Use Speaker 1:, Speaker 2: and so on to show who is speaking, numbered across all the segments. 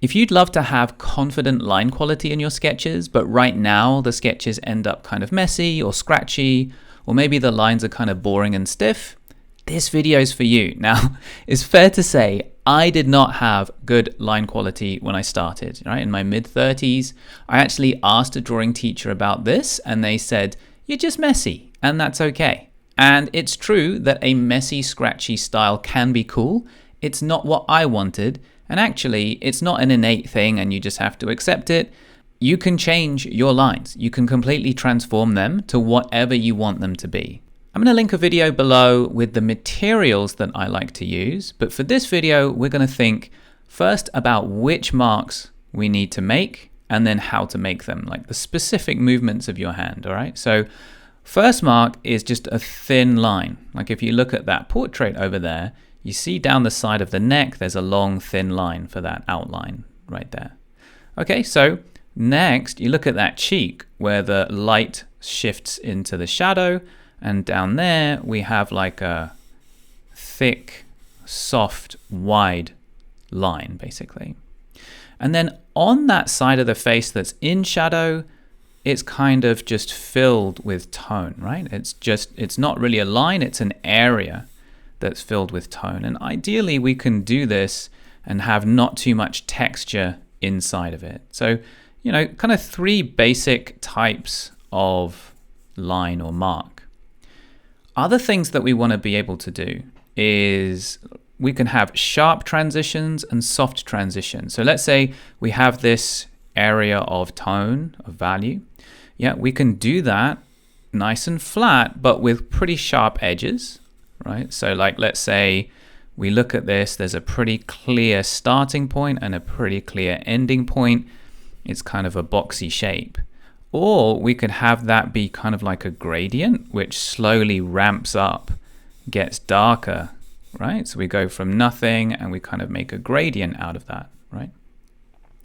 Speaker 1: If you'd love to have confident line quality in your sketches, but right now the sketches end up kind of messy or scratchy, or maybe the lines are kind of boring and stiff, this video is for you. Now, it's fair to say I did not have good line quality when I started, right? In my mid-30s, I actually asked a drawing teacher about this and they said, you're just messy, and that's okay. And it's true that a messy, scratchy style can be cool. It's not what I wanted. And actually, it's not an innate thing and you just have to accept it. You can change your lines. You can completely transform them to whatever you want them to be. I'm going to link a video below with the materials that I like to use. But for this video, we're going to think first about which marks we need to make and then how to make them, like the specific movements of your hand, all right? So first mark is just a thin line. Like if you look at that portrait over there, you see down the side of the neck, there's a long, thin line for that outline right there. Okay, so next you look at that cheek where the light shifts into the shadow, and down there we have like a thick, soft, wide line basically. And then on that side of the face that's in shadow, it's kind of just filled with tone, right? It's not really a line, it's an area that's filled with tone. And ideally we can do this and have not too much texture inside of it. So, you know, kind of three basic types of line or mark. Other things that we want to be able to do is we can have sharp transitions and soft transitions. So let's say we have this area of tone, of value. Yeah, we can do that nice and flat, but with pretty sharp edges. Right? So like, let's say we look at this, there's a pretty clear starting point and a pretty clear ending point. It's kind of a boxy shape. Or we could have that be kind of like a gradient, which slowly ramps up, gets darker, right? So we go from nothing and we kind of make a gradient out of that, right?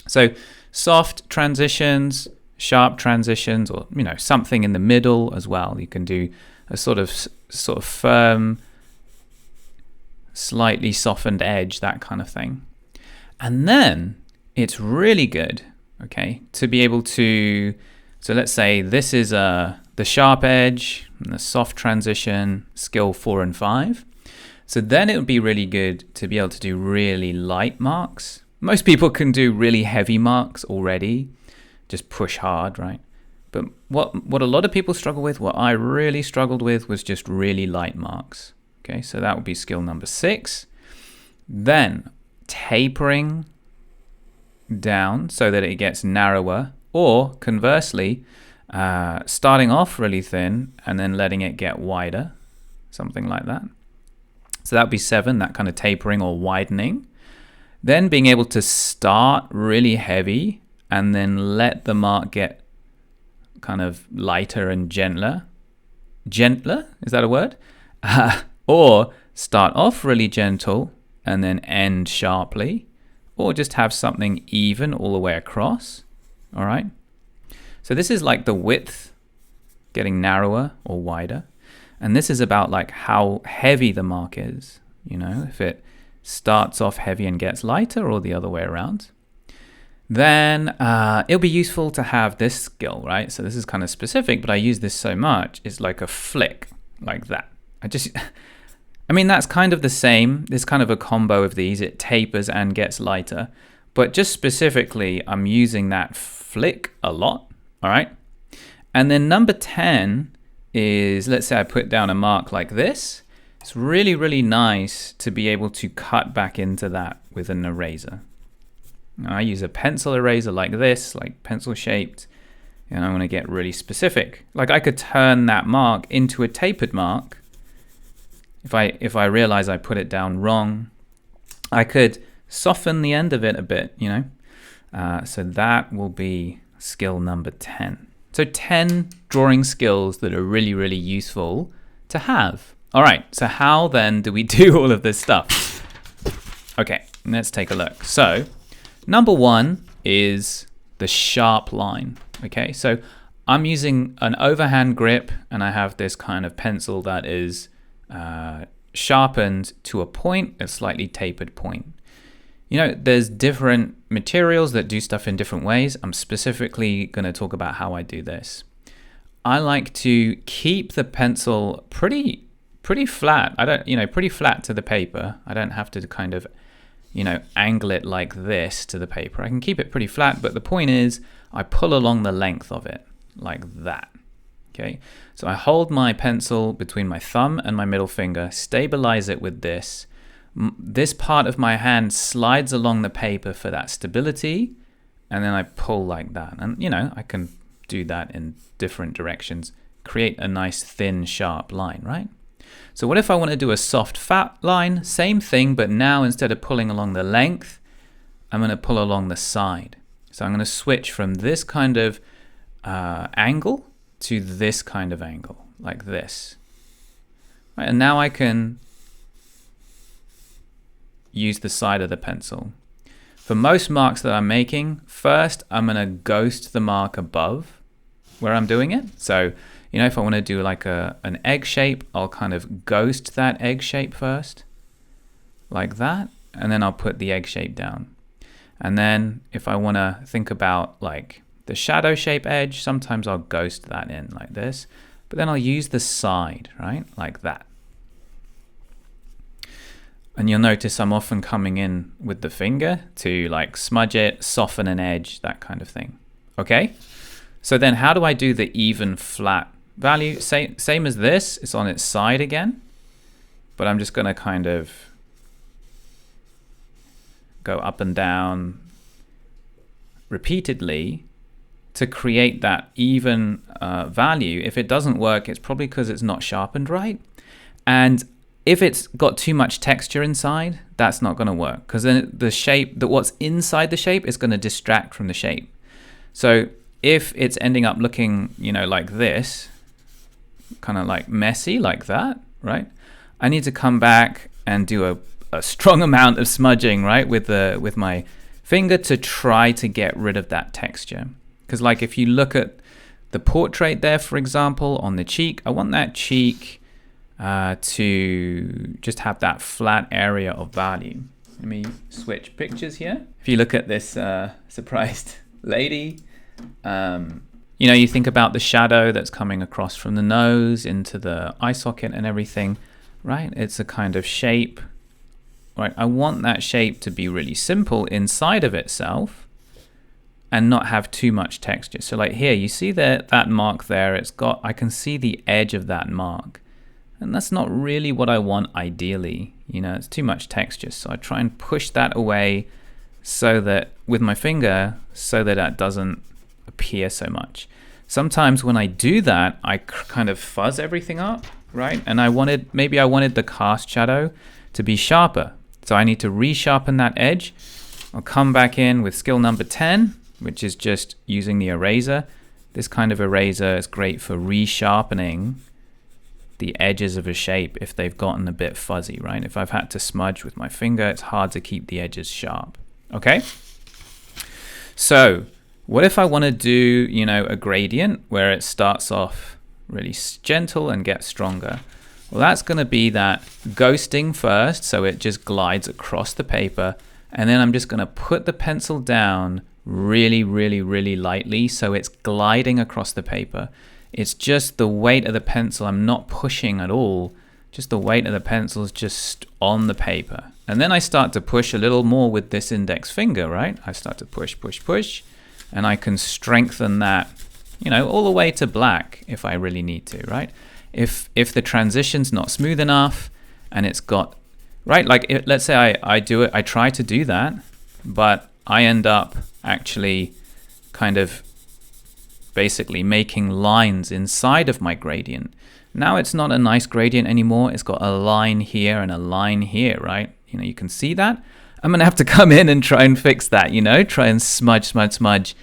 Speaker 1: So soft transitions, sharp transitions, or, you know, something in the middle as well. You can do a sort of firm, slightly softened edge, that kind of thing. And then it's really good, okay, to be able to, so let's say this is the sharp edge and the soft transition, skill 4 and 5. So then it would be really good to be able to do really light marks. Most people can do really heavy marks already, just push hard, right? But what a lot of people struggle with, what I really struggled with, was just really light marks. Okay, so that would be skill number 6. Then tapering down so that it gets narrower, or conversely, starting off really thin and then letting it get wider, something like that. So that would be 7, that kind of tapering or widening. Then being able to start really heavy and then let the mark get kind of lighter and gentler. Gentler, is that a word? Or start off really gentle and then end sharply, or just have something even all the way across. All right. So this is like the width getting narrower or wider. And this is about like how heavy the mark is, you know, if it starts off heavy and gets lighter or the other way around. Then it'll be useful to have this skill, right? So this is kind of specific, but I use this so much. It's like a flick, like that. I mean, that's kind of the same. There's kind of a combo of these. It tapers and gets lighter. But just specifically, I'm using that flick a lot, all right? And then number 10 is, let's say I put down a mark like this. It's really, really nice to be able to cut back into that with an eraser. I use a pencil eraser like this, like pencil shaped, and I want to get really specific. Like I could turn that mark into a tapered mark. If I realize I put it down wrong, I could soften the end of it a bit, you know. So that will be skill number 10. So 10 drawing skills that are really, really useful to have. All right, so how then do we do all of this stuff? Okay, let's take a look. So number 1 is the sharp line. Okay, so I'm using an overhand grip and I have this kind of pencil that is sharpened to a point, a slightly tapered point. You know, there's different materials that do stuff in different ways. I'm specifically going to talk about how I do this. I like to keep the pencil pretty flat. Pretty flat to the paper. I don't have to kind of, angle it like this to the paper. I can keep it pretty flat, but the point is I pull along the length of it like that. Okay, so I hold my pencil between my thumb and my middle finger, stabilize it with this. This part of my hand slides along the paper for that stability, and then I pull like that. And I can do that in different directions, create a nice thin sharp line, right? So what if I want to do a soft fat line? Same thing, but now instead of pulling along the length, I'm going to pull along the side. So I'm going to switch from this kind of angle to this kind of angle, like this. Right, and now I can use the side of the pencil. For most marks that I'm making, first I'm going to ghost the mark above where I'm doing it. So, if I want to do like an egg shape, I'll kind of ghost that egg shape first, like that, and then I'll put the egg shape down. And then if I want to think about like the shadow shape edge, sometimes I'll ghost that in like this, but then I'll use the side, right, like that. And you'll notice I'm often coming in with the finger to like smudge it, soften an edge, that kind of thing. Okay, so then how do I do the even flat value? Same as this, it's on its side again, but I'm just going to kind of go up and down repeatedly to create that even value. If it doesn't work, it's probably because it's not sharpened right. And if it's got too much texture inside, that's not going to work, because then the shape, what's inside the shape is going to distract from the shape. So if it's ending up looking, like this, kind of like messy like that, right? I need to come back and do a strong amount of smudging, right, with my finger to try to get rid of that texture. Because like if you look at the portrait there, for example, on the cheek, I want that cheek to just have that flat area of value. Let me switch pictures here. If you look at this surprised lady, you think about the shadow that's coming across from the nose into the eye socket and everything, right? It's a kind of shape, right? I want that shape to be really simple inside of itself and not have too much texture. So like here, you see that mark there, I can see the edge of that mark. And that's not really what I want ideally. It's too much texture. So I try and push that away so that with my finger, so that that doesn't appear so much. Sometimes when I do that, I kind of fuzz everything up, right? And maybe I wanted the cast shadow to be sharper. So I need to resharpen that edge. I'll come back in with skill number 10, which is just using the eraser. This kind of eraser is great for resharpening the edges of a shape if they've gotten a bit fuzzy, right? If I've had to smudge with my finger, it's hard to keep the edges sharp. Okay? So what if I want to do, a gradient where it starts off really gentle and gets stronger? Well, that's going to be that ghosting first, so it just glides across the paper, and then I'm just going to put the pencil down really, really, really lightly, so it's gliding across the paper. It's just the weight of the pencil. I'm not pushing at all. Just the weight of the pencil is just on the paper. And then I start to push a little more with this index finger, right? I start to push, push, push, and I can strengthen that, all the way to black if I really need to, right? If the transition's not smooth enough and it's got, right, like let's say I do it, I try to do that, but I end up actually kind of basically making lines inside of my gradient. Now it's not a nice gradient anymore. It's got a line here and a line here, right? You can see that. I'm gonna have to come in and try and fix that, try and smudge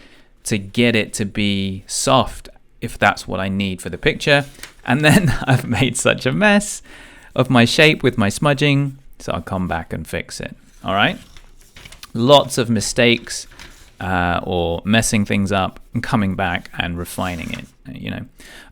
Speaker 1: to get it to be soft if that's what I need for the picture. And then I've made such a mess of my shape with my smudging, so I'll come back and fix it. All right? Lots of mistakes or messing things up and coming back and refining it,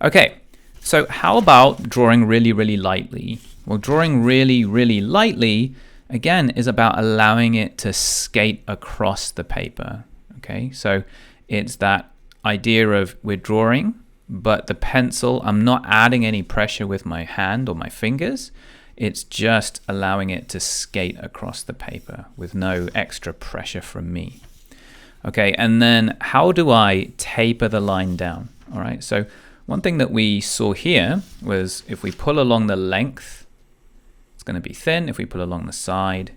Speaker 1: Okay, so how about drawing really, really lightly? Well, drawing really, really lightly again, is about allowing it to skate across the paper. Okay, so it's that idea of we're drawing, but the pencil, I'm not adding any pressure with my hand or my fingers. It's just allowing it to skate across the paper with no extra pressure from me. Okay, and then how do I taper the line down? All right, so one thing that we saw here was if we pull along the length, it's going to be thin. If we pull along the side,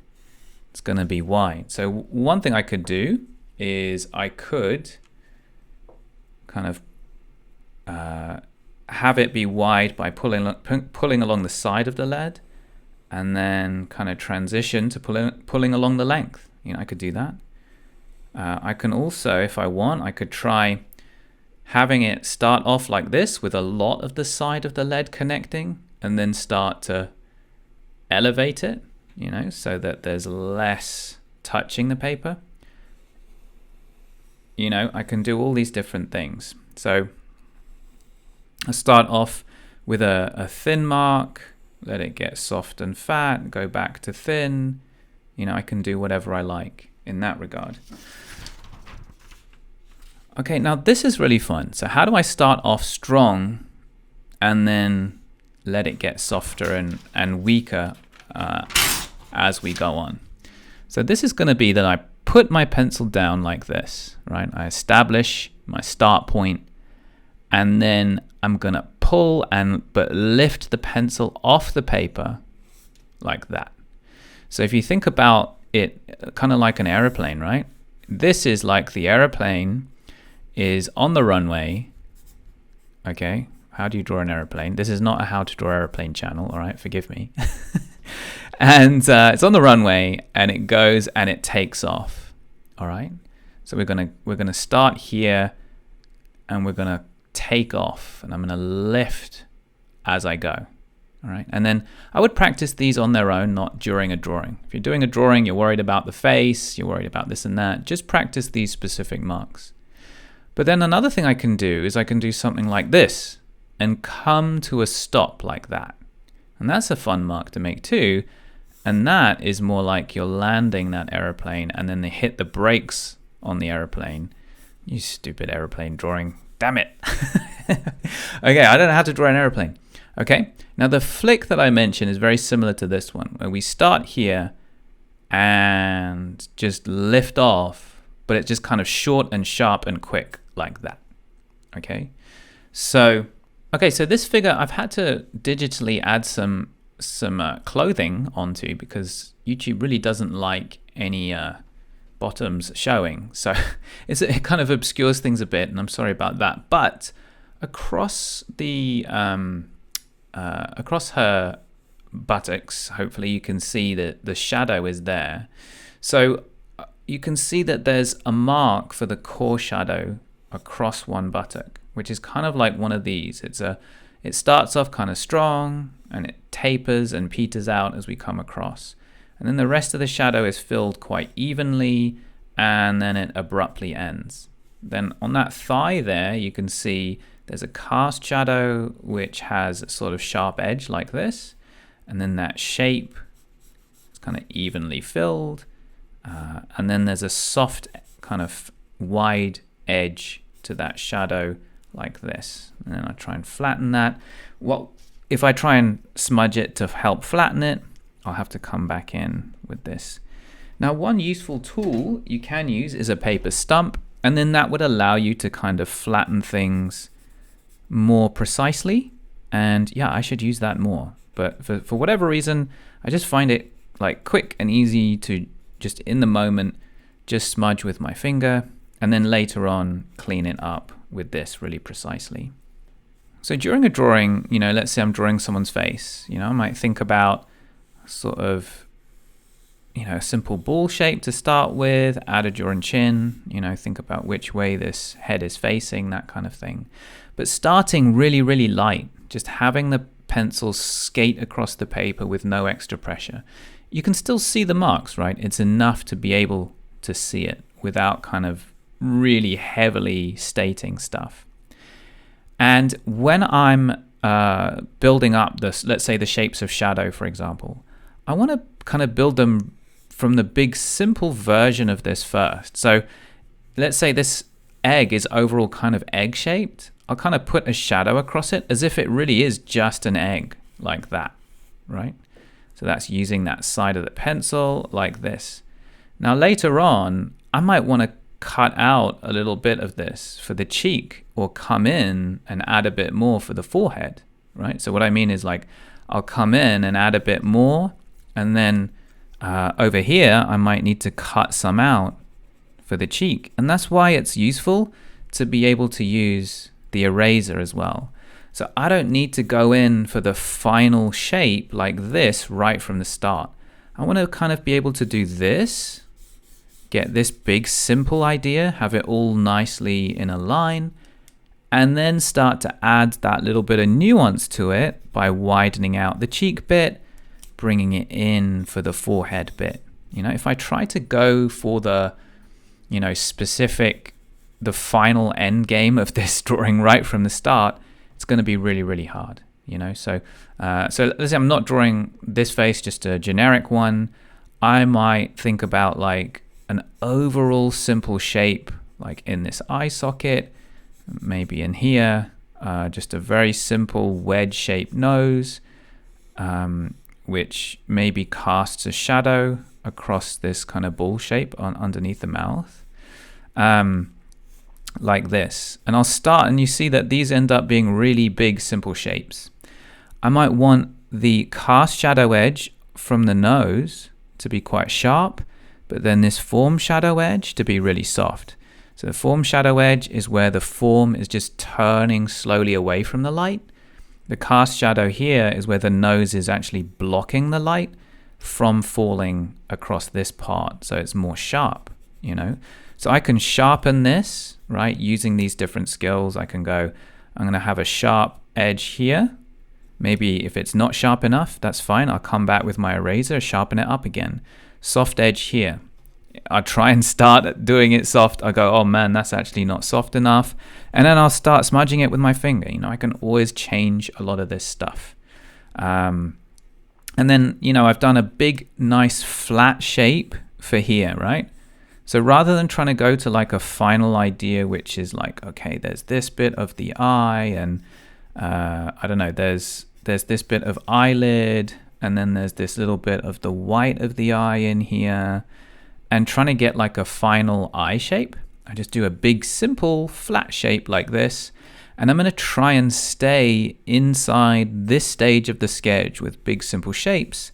Speaker 1: it's going to be wide. So one thing I could do is I could kind of have it be wide by pulling along the side of the lead, and then kind of transition to pulling along the length. You know, I could do that. I can also, if I want, I could try having it start off like this with a lot of the side of the lead connecting, and then start to elevate it, you know, so that there's less touching the paper. You know, I can do all these different things. So I start off with a thin mark, let it get soft and fat, go back to thin. You know, I can do whatever I like in that regard. Okay, now this is really fun. So how do I start off strong and then let it get softer and weaker as we go on? So this is going to be that I put my pencil down like this, right? I establish my start point, and then I'm going to pull but lift the pencil off the paper like that. So if you think about it kind of like an aeroplane, right? This is like the aeroplane is on the runway. Okay, how do you draw an aeroplane? This is not a how to draw aeroplane channel, all right? Forgive me. And it's on the runway, and it goes and it takes off. All right. So we're gonna start here, and we're gonna take off, and I'm gonna lift as I go. All right. And then I would practice these on their own, not during a drawing. If you're doing a drawing, you're worried about the face, you're worried about this and that, just practice these specific marks. But then another thing I can do is I can do something like this and come to a stop like that. And that's a fun mark to make too. And that is more like you're landing that airplane, and then they hit the brakes on the airplane. You stupid airplane drawing. Damn it. Okay, I don't know how to draw an airplane. Okay, now the flick that I mentioned is very similar to this one, where we start here and just lift off, but it's just kind of short and sharp and quick like that. Okay, so this figure I've had to digitally add some clothing onto, because YouTube really doesn't like any bottoms showing, so it kind of obscures things a bit, and I'm sorry about that. But across the across her buttocks, hopefully you can see that the shadow is there. So you can see that there's a mark for the core shadow across one buttock, which is kind of like one of these. It starts off kind of strong, and it tapers and peters out as we come across. And then the rest of the shadow is filled quite evenly, and then it abruptly ends. Then on that thigh there, you can see there's a cast shadow which has a sort of sharp edge like this. And then that shape is kind of evenly filled. And then there's a soft kind of wide edge to that shadow like this. And then I try and flatten that. Well, if I try and smudge it to help flatten it, I'll have to come back in with this. Now, one useful tool you can use is a paper stump, and then that would allow you to kind of flatten things more precisely. And yeah, I should use that more. But for whatever reason, I just find it like quick and easy to just in the moment, just smudge with my finger, and then later on clean it up with this really precisely. So during a drawing, you know, let's say I'm drawing someone's face, you know, I might think about sort of, you know, a simple ball shape to start with, add a jaw and chin, you know, think about which way this head is facing, that kind of thing. But starting really, really light, just having the pencil skate across the paper with no extra pressure. You can still see the marks, right? It's enough to be able to see it without kind of really heavily stating stuff. And when I'm building up this, let's say the shapes of shadow, for example, I want to kind of build them from the big simple version of this first. So let's say this egg is overall kind of egg shaped. I'll kind of put a shadow across it as if it really is just an egg, like that, right? So that's using that side of the pencil like this. Now later on, I might want to cut out a little bit of this for the cheek, or come in and add a bit more for the forehead, right? So what I mean is, like, I'll come in and add a bit more, and then over here I might need to cut some out for the cheek. And that's why it's useful to be able to use the eraser as well. So I don't need to go in for the final shape like this right from the start. I want to kind of be able to do this, get this big simple idea, have it all nicely in a line, and then start to add that little bit of nuance to it by widening out the cheek bit, bringing it in for the forehead bit. You know, if I try to go for the, you know, specific, the final end game of this drawing right from the start, it's going to be really, really hard, you know. So let's say I'm not drawing this face, just a generic one. I might think about like an overall simple shape, like in this eye socket, maybe in here, just a very simple wedge shaped nose, which maybe casts a shadow across this kind of ball shape underneath the mouth, like this. And I'll start, and you see that these end up being really big simple shapes. I might want the cast shadow edge from the nose to be quite sharp, but then this form shadow edge to be really soft. So the form shadow edge is where the form is just turning slowly away from the light. The cast shadow here is where the nose is actually blocking the light from falling across this part, so it's more sharp, you know. So I can sharpen this, right, using these different skills. I can go, I'm going to have a sharp edge here. Maybe if it's not sharp enough, that's fine. I'll come back with my eraser, sharpen it up again. Soft edge here. I'll try and start doing it soft. I go, oh man, that's actually not soft enough. And then I'll start smudging it with my finger. You know, I can always change a lot of this stuff. And then, you know, I've done a big, nice flat shape for here, right? So rather than trying to go to like a final idea, which is like, okay, there's this bit of the eye, and I don't know, there's this bit of eyelid, and then there's this little bit of the white of the eye in here, and trying to get like a final eye shape, I just do a big simple flat shape like this, and I'm going to try and stay inside this stage of the sketch with big simple shapes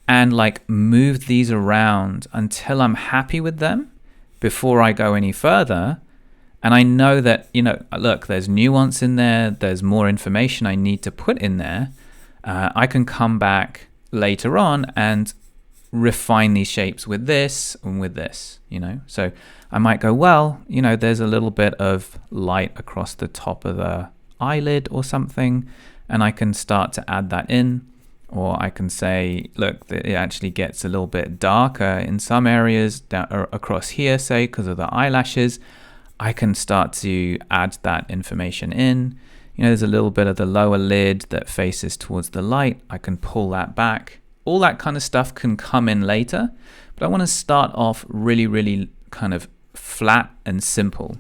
Speaker 1: and like move these around until I'm happy with them before I go any further. And I know that, you know, look, there's nuance in there, there's more information I need to put in there. I can come back later on and refine these shapes with this and with this, you know. So I might go, well, you know, there's a little bit of light across the top of the eyelid or something, and I can start to add that in. Or I can say, look, it actually gets a little bit darker in some areas down, or across here, say, because of the eyelashes. I can start to add that information in. You know, there's a little bit of the lower lid that faces towards the light. I can pull that back. All that kind of stuff can come in later, but I want to start off really, really kind of flat and simple.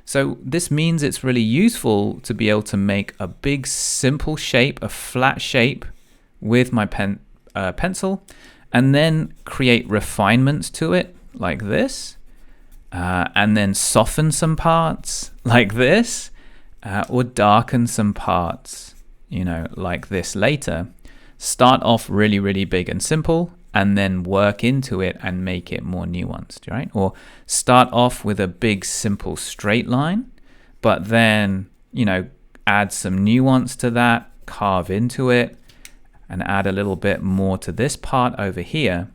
Speaker 1: So this means it's really useful to be able to make a big, simple shape, a flat shape with my pencil, and then create refinements to it like this, and then soften some parts like this, or darken some parts, you know, like this later. Start off really, really big and simple, and then work into it and make it more nuanced, right? Or start off with a big, simple straight line, but then, you know, add some nuance to that, carve into it, and add a little bit more to this part over here.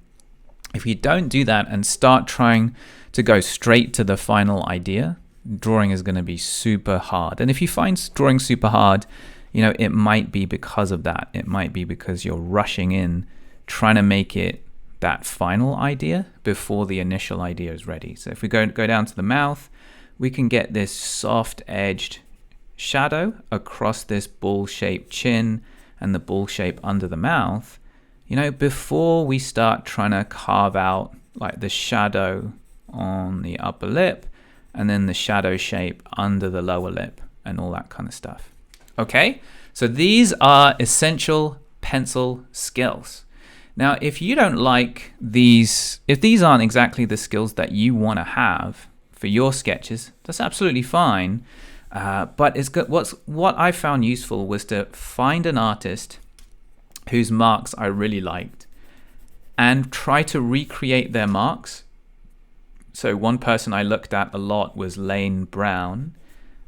Speaker 1: If you don't do that and start trying to go straight to the final idea, drawing is going to be super hard. And if you find drawing super hard, you know, it might be because of that. It might be because you're rushing in, trying to make it that final idea before the initial idea is ready. So if we go down to the mouth, we can get this soft edged shadow across this ball-shaped chin and the ball shape under the mouth, before we start trying to carve out like the shadow on the upper lip and then the shadow shape under the lower lip and all that kind of stuff. Okay, so these are essential pencil skills. Now, if you don't like these, if these aren't exactly the skills that you want to have for your sketches, that's absolutely fine. But it's good. What I found useful was to find an artist whose marks I really liked and try to recreate their marks. So one person I looked at a lot was Lane Brown,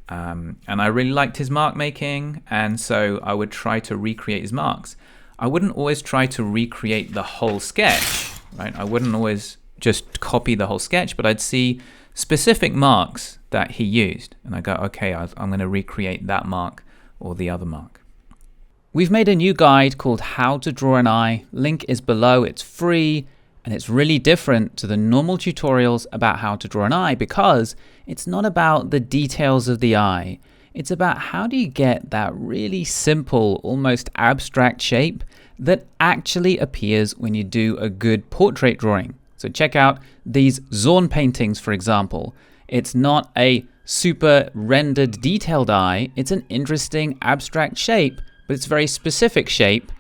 Speaker 1: and I really liked his mark making, and so I would try to recreate his marks. I wouldn't always try to recreate the whole sketch, right? I wouldn't always just copy the whole sketch, but I'd see specific marks that he used, and I go, okay, I'm going to recreate that mark or the other mark. We've made a new guide called How to Draw an Eye. Link is below. It's free, and it's really different to the normal tutorials about how to draw an eye because it's not about the details of the eye. It's about how do you get that really simple, almost abstract shape that actually appears when you do a good portrait drawing. So check out these Zorn paintings, for example. It's not a super rendered detailed eye. It's an interesting abstract shape, but it's a very specific shape.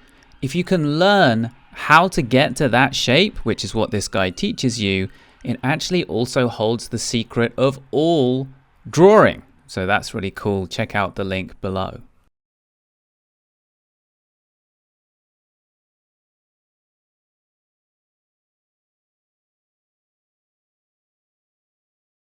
Speaker 1: If you can learn how to get to that shape, which is what this guide teaches you, it actually also holds the secret of all drawing. So that's really cool. Check out the link below.